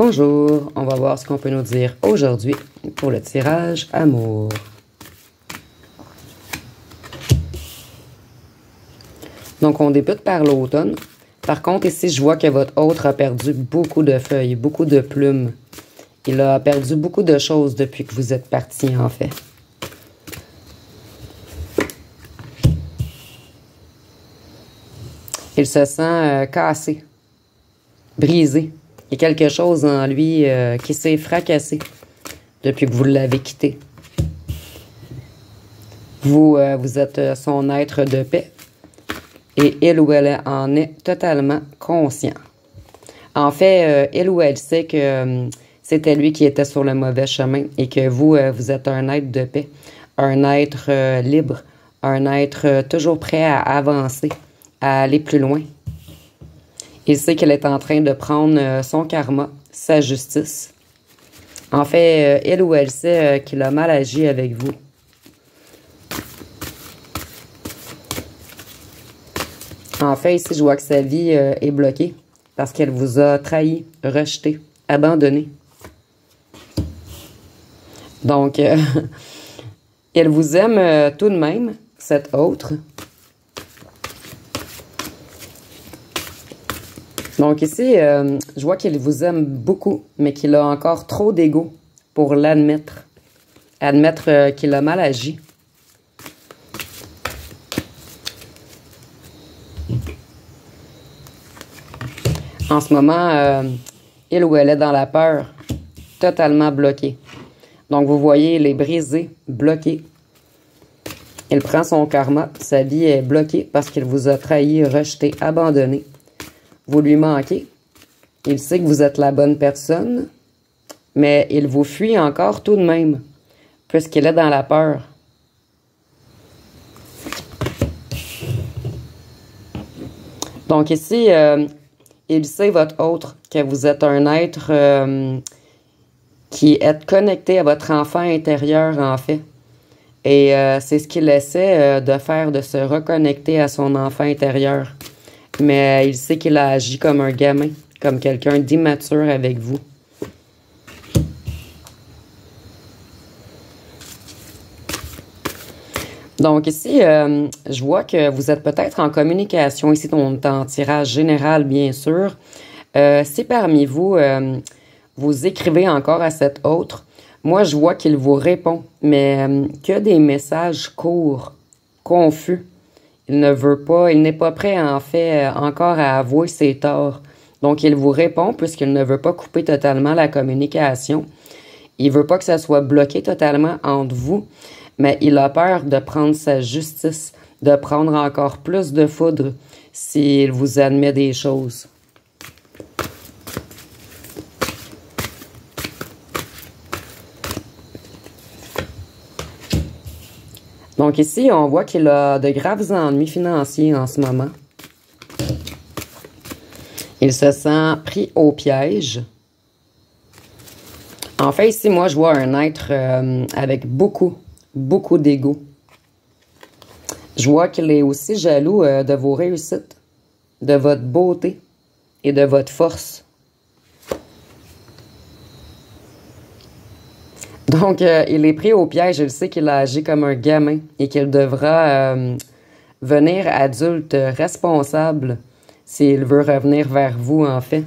Bonjour, on va voir ce qu'on peut nous dire aujourd'hui pour le tirage amour. Donc, on débute par l'automne. Par contre, ici, je vois que votre autre a perdu beaucoup de feuilles, beaucoup de plumes. Il a perdu beaucoup de choses depuis que vous êtes parti, en fait. Il se sent cassé, brisé. Il y a quelque chose en lui qui s'est fracassé depuis que vous l'avez quitté. Vous êtes son être de paix et il ou elle en est totalement conscient. En fait, il ou elle sait que c'était lui qui était sur le mauvais chemin et que vous êtes un être de paix, un être libre, un être toujours prêt à avancer, à aller plus loin. Il sait qu'elle est en train de prendre son karma, sa justice. En fait, il ou elle sait qu'il a mal agi avec vous. En fait, ici, je vois que sa vie est bloquée parce qu'elle vous a trahi, rejeté, abandonné. Donc, elle vous aime tout de même, cette autre. Donc ici, je vois qu'il vous aime beaucoup, mais qu'il a encore trop d'ego pour l'admettre. Admettre qu'il a mal agi. En ce moment, il ou elle est dans la peur, totalement bloquée. Donc vous voyez, il est brisé, bloqué. Il prend son karma, sa vie est bloquée parce qu'il vous a trahi, rejeté, abandonné. Vous lui manquez. Il sait que vous êtes la bonne personne, mais il vous fuit encore tout de même, puisqu'il est dans la peur. Donc ici, il sait, votre autre, que vous êtes un être qui est connecté à votre enfant intérieur, en fait. Et c'est ce qu'il essaie de faire, de se reconnecter à son enfant intérieur. Mais il sait qu'il a agi comme un gamin, comme quelqu'un d'immature avec vous. Donc ici, je vois que vous êtes peut-être en communication. Ici, on est en tirage général, bien sûr. Si parmi vous, vous écrivez encore à cet autre, moi, je vois qu'il vous répond, mais que des messages courts, confus. Il ne veut pas, il n'est pas prêt, en fait, encore à avouer ses torts. Donc, il vous répond puisqu'il ne veut pas couper totalement la communication. Il veut pas que ça soit bloqué totalement entre vous, mais il a peur de prendre sa justice, de prendre encore plus de foudre s'il vous admet des choses. Donc ici, on voit qu'il a de graves ennuis financiers en ce moment. Il se sent pris au piège. En fait, ici, moi, je vois un être avec beaucoup d'ego. Je vois qu'il est aussi jaloux de vos réussites, de votre beauté et de votre force. Donc, il est pris au piège. Il sait qu'il a agi comme un gamin et qu'il devra venir adulte responsable s'il veut revenir vers vous, en fait.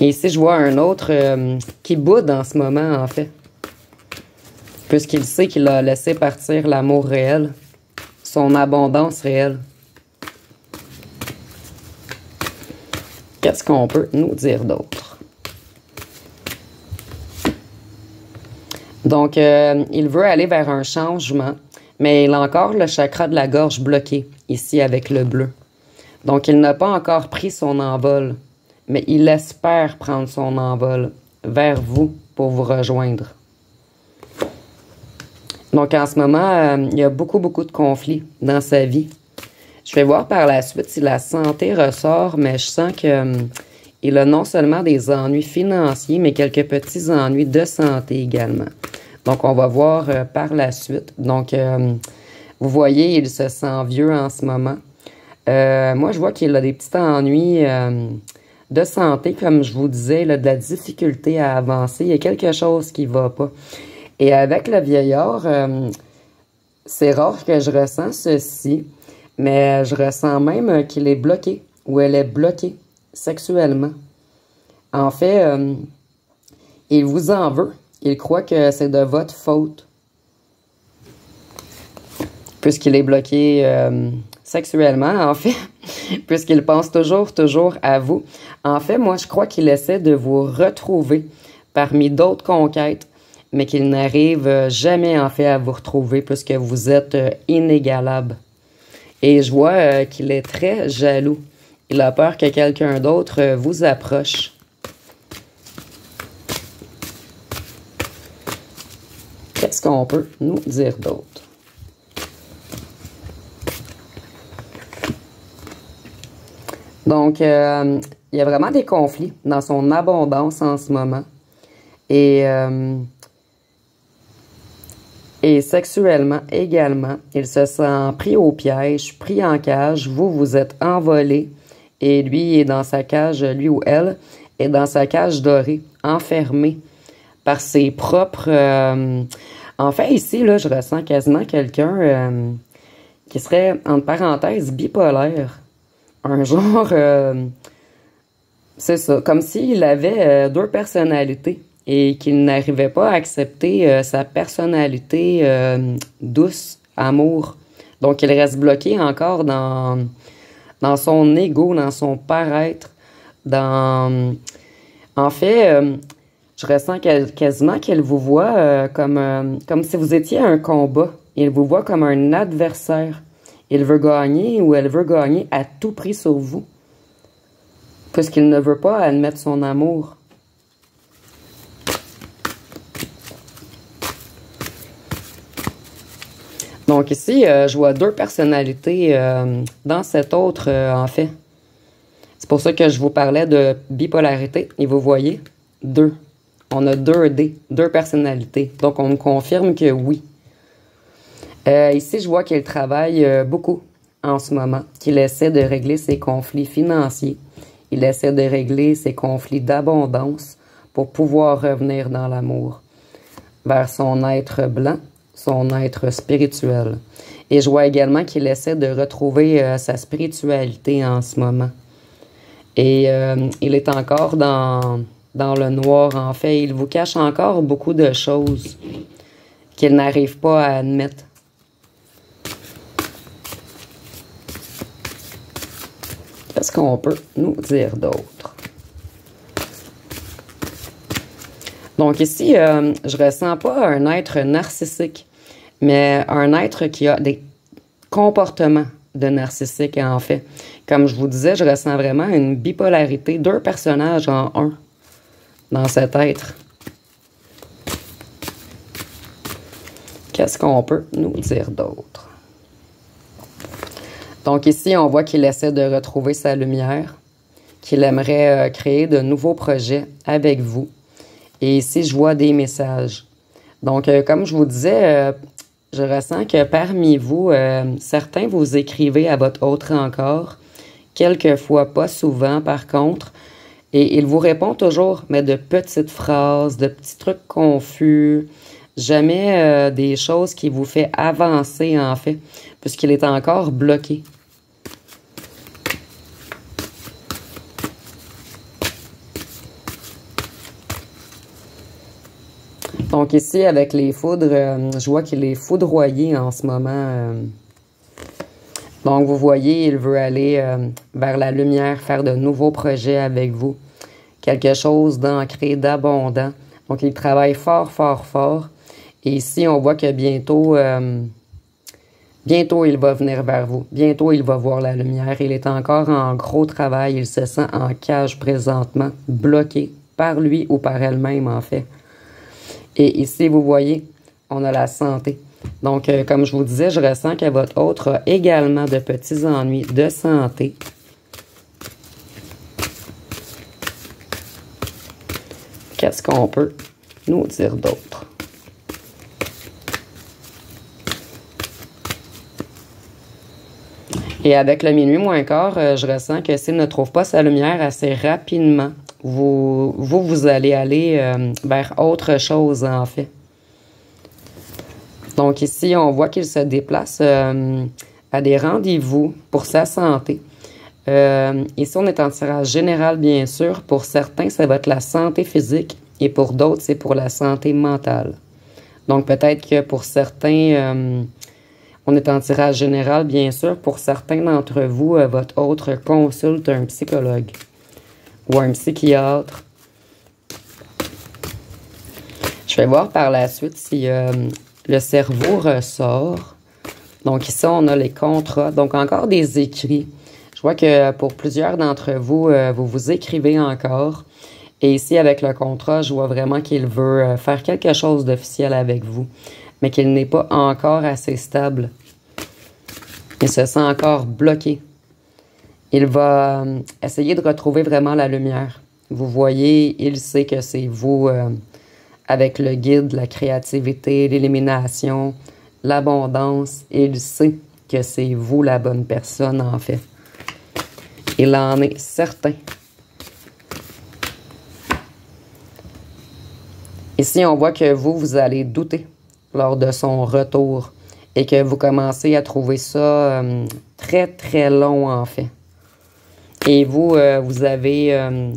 Et ici, je vois un autre qui boude en ce moment, en fait. Puisqu'il sait qu'il a laissé partir l'amour réel, son abondance réelle. Qu'est-ce qu'on peut nous dire d'autre? Donc, il veut aller vers un changement, mais il a encore le chakra de la gorge bloqué, ici avec le bleu. Donc, il n'a pas encore pris son envol, mais il espère prendre son envol vers vous pour vous rejoindre. Donc, en ce moment, il y a beaucoup de conflits dans sa vie. Je vais voir par la suite si la santé ressort, mais je sens que il a non seulement des ennuis financiers, mais quelques petits ennuis de santé également. Donc, on va voir par la suite. Donc, vous voyez, il se sent vieux en ce moment. Moi, je vois qu'il a des petits ennuis de santé, comme je vous disais, là, de la difficulté à avancer. Il y a quelque chose qui va pas. Et avec le vieillard, c'est rare que je ressens ceci, mais je ressens même qu'il est bloqué ou elle est bloquée sexuellement. En fait, il vous en veut. Il croit que c'est de votre faute. Puisqu'il est bloqué sexuellement, en fait. Puisqu'il pense toujours à vous. En fait, moi, je crois qu'il essaie de vous retrouver parmi d'autres conquêtes, mais qu'il n'arrive jamais, en fait, à vous retrouver puisque vous êtes inégalable. Et je vois qu'il est très jaloux. Il a peur que quelqu'un d'autre vous approche. Qu'est-ce qu'on peut nous dire d'autre? Donc, il y a vraiment des conflits dans son abondance en ce moment. Et sexuellement également, il se sent pris au piège, pris en cage. Vous, vous êtes envolé et lui est dans sa cage, lui ou elle, est dans sa cage dorée, enfermé par ses propres... En fait, ici, là, je ressens quasiment quelqu'un qui serait, entre parenthèses, bipolaire. Un genre... c'est ça, comme s'il avait deux personnalités et qu'il n'arrivait pas à accepter sa personnalité douce, amour. Donc, il reste bloqué encore dans son ego, dans son paraître, dans... En fait, je ressens quasiment qu'elle vous voit comme si vous étiez à un combat. Il vous voit comme un adversaire. Il veut gagner ou elle veut gagner à tout prix sur vous. Puisqu'il ne veut pas admettre son amour. Donc ici, je vois deux personnalités dans cet autre, en fait. C'est pour ça que je vous parlais de bipolarité. Et vous voyez, deux. On a deux D, deux personnalités. Donc on me confirme que oui. Ici, je vois qu'il travaille beaucoup en ce moment, qu'il essaie de régler ses conflits financiers. Il essaie de régler ses conflits d'abondance pour pouvoir revenir dans l'amour, vers son être blanc, son être spirituel. Et je vois également qu'il essaie de retrouver sa spiritualité en ce moment. Et il est encore dans le noir, en fait. Il vous cache encore beaucoup de choses qu'il n'arrive pas à admettre. Qu'est-ce qu'on peut nous dire d'autre? Donc ici, je ressens pas un être narcissique, mais un être qui a des comportements de narcissique, en fait. Comme je vous disais, je ressens vraiment une bipolarité, deux personnages en un dans cet être. Qu'est-ce qu'on peut nous dire d'autre? Donc ici, on voit qu'il essaie de retrouver sa lumière, qu'il aimerait créer de nouveaux projets avec vous. Et ici, je vois des messages. Donc, comme je vous disais, je ressens que parmi vous, certains vous écrivez à votre autre encore, quelquefois, pas souvent par contre, et il vous répond toujours, mais de petites phrases, de petits trucs confus, jamais des choses qui vous fait avancer en fait, puisqu'il est encore bloqué. Donc ici, avec les foudres, je vois qu'il est foudroyé en ce moment. Donc vous voyez, il veut aller vers la lumière, faire de nouveaux projets avec vous. Quelque chose d'ancré, d'abondant. Donc il travaille fort, fort, fort. Et ici, on voit que bientôt, bientôt il va venir vers vous. Bientôt, il va voir la lumière. Il est encore en gros travail. Il se sent en cage présentement, bloqué par lui ou par elle-même, en fait. Et ici, vous voyez, on a la santé. Donc, comme je vous disais, je ressens que votre autre a également de petits ennuis de santé. Qu'est-ce qu'on peut nous dire d'autre? Et avec le minuit moins quart, je ressens que s'il ne trouve pas sa lumière assez rapidement, vous allez aller vers autre chose, en fait. Donc ici, on voit qu'il se déplace à des rendez-vous pour sa santé. Ici, on est en tirage général, bien sûr. Pour certains, ça va être la santé physique et pour d'autres, c'est pour la santé mentale. Donc peut-être que pour certains, on est en tirage général, bien sûr. Pour certains d'entre vous, votre autre consulte un psychologue ou un psychiatre. Je vais voir par la suite si le cerveau ressort. Donc ici, on a les contrats. Donc encore des écrits. Je vois que pour plusieurs d'entre vous, vous vous écrivez encore. Et ici, avec le contrat, je vois vraiment qu'il veut faire quelque chose d'officiel avec vous, mais qu'il n'est pas encore assez stable. Il se sent encore bloqué. Il va essayer de retrouver vraiment la lumière. Vous voyez, il sait que c'est vous avec le guide, la créativité, l'élimination, l'abondance. Il sait que c'est vous la bonne personne, en fait. Il en est certain. Ici, on voit que vous allez douter lors de son retour et que vous commencez à trouver ça très, très long, en fait. Et vous, vous avez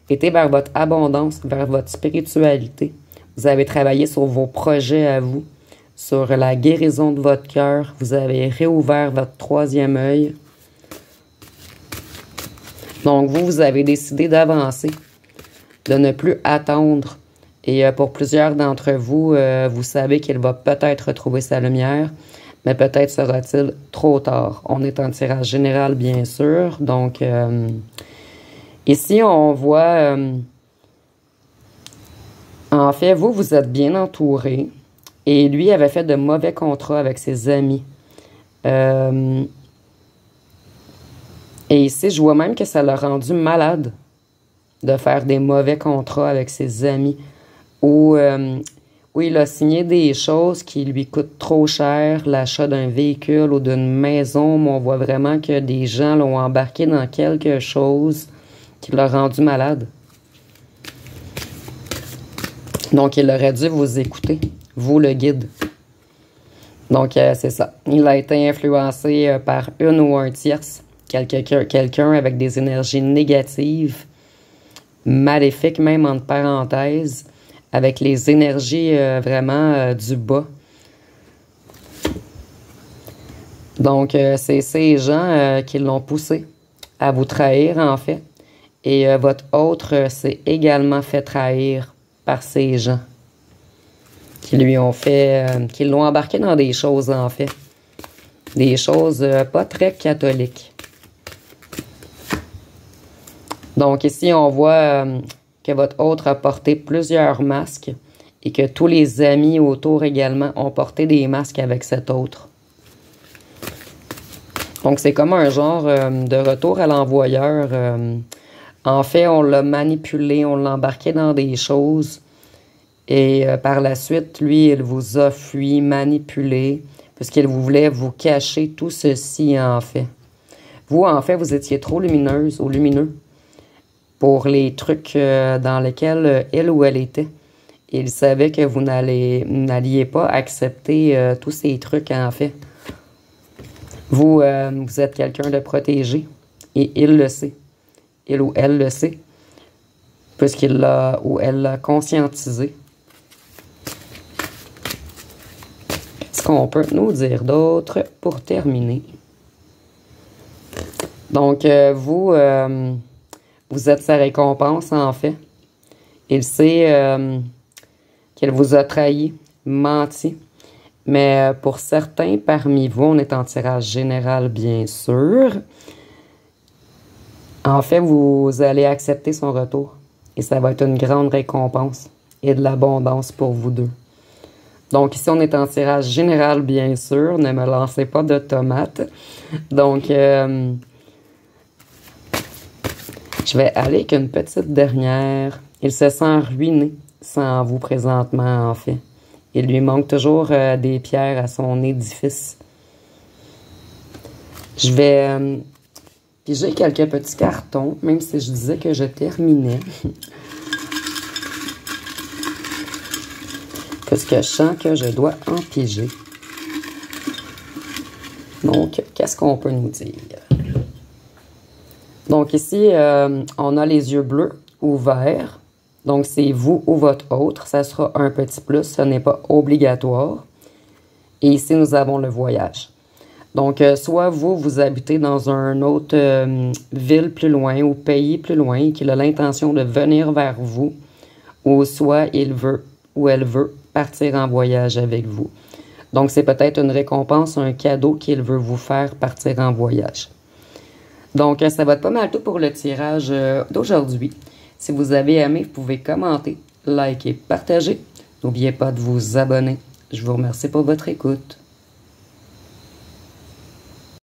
été vers votre abondance, vers votre spiritualité. Vous avez travaillé sur vos projets à vous, sur la guérison de votre cœur. Vous avez réouvert votre troisième œil. Donc, vous avez décidé d'avancer, de ne plus attendre. Et pour plusieurs d'entre vous, vous savez qu'il va peut-être retrouver sa lumière, mais peut-être sera-t-il trop tard. On est en tirage général, bien sûr. Donc, ici, on voit... en fait, vous êtes bien entouré. Et lui avait fait de mauvais contrats avec ses amis. Et ici, je vois même que ça l'a rendu malade de faire des mauvais contrats avec ses amis. Où il a signé des choses qui lui coûtent trop cher, l'achat d'un véhicule ou d'une maison, mais on voit vraiment que des gens l'ont embarqué dans quelque chose qui l'a rendu malade. Donc, il aurait dû vous écouter, vous le guide. Donc, c'est ça. Il a été influencé par une ou un tierce, quelqu'un avec des énergies négatives, maléfiques même entre parenthèses, avec les énergies vraiment du bas. Donc, c'est ces gens qui l'ont poussé à vous trahir, en fait. Et votre autre s'est également fait trahir par ces gens qui lui ont fait, qui l'ont embarqué dans des choses, en fait. Des choses pas très catholiques. Donc, ici, on voit... que votre autre a porté plusieurs masques et que tous les amis autour également ont porté des masques avec cet autre. Donc, c'est comme un genre de retour à l'envoyeur. En fait, on l'a manipulé, on l'a embarqué dans des choses et par la suite, lui, il vous a fui, manipulé, puisqu'il voulait vous cacher tout ceci, en fait. Vous, en fait, vous étiez trop lumineuse ou lumineux pour les trucs dans lesquels il ou elle était. Il savait que vous n'alliez pas accepter tous ces trucs, en fait. Vous êtes quelqu'un de protégé et il le sait. Il ou elle le sait, puisqu'il l'a ou elle l'a conscientisé. Ce qu'on peut nous dire d'autre pour terminer. Donc, vous êtes sa récompense, en fait. Il sait qu'elle vous a trahi, menti. Mais pour certains parmi vous, on est en tirage général, bien sûr. En fait, vous allez accepter son retour. Et ça va être une grande récompense et de l'abondance pour vous deux. Donc ici, on est en tirage général, bien sûr. Ne me lancez pas de tomates. Donc... je vais aller avec une petite dernière. Il se sent ruiné sans vous présentement, en fait. Il lui manque toujours des pierres à son édifice. Je vais piger quelques petits cartons, même si je disais que je terminais. Puisque je sens que je dois en piger. Donc, qu'est-ce qu'on peut nous dire? Donc ici, on a les yeux bleus ou verts. Donc, c'est vous ou votre autre. Ça sera un petit plus. Ce n'est pas obligatoire. Et ici, nous avons le voyage. Donc, soit vous habitez dans une autre ville plus loin ou pays plus loin et qu'il a l'intention de venir vers vous, ou soit il veut ou elle veut partir en voyage avec vous. Donc, c'est peut-être une récompense, un cadeau qu'il veut vous faire partir en voyage. Donc, ça va être pas mal tout pour le tirage d'aujourd'hui. Si vous avez aimé, vous pouvez commenter, liker, partager. N'oubliez pas de vous abonner. Je vous remercie pour votre écoute.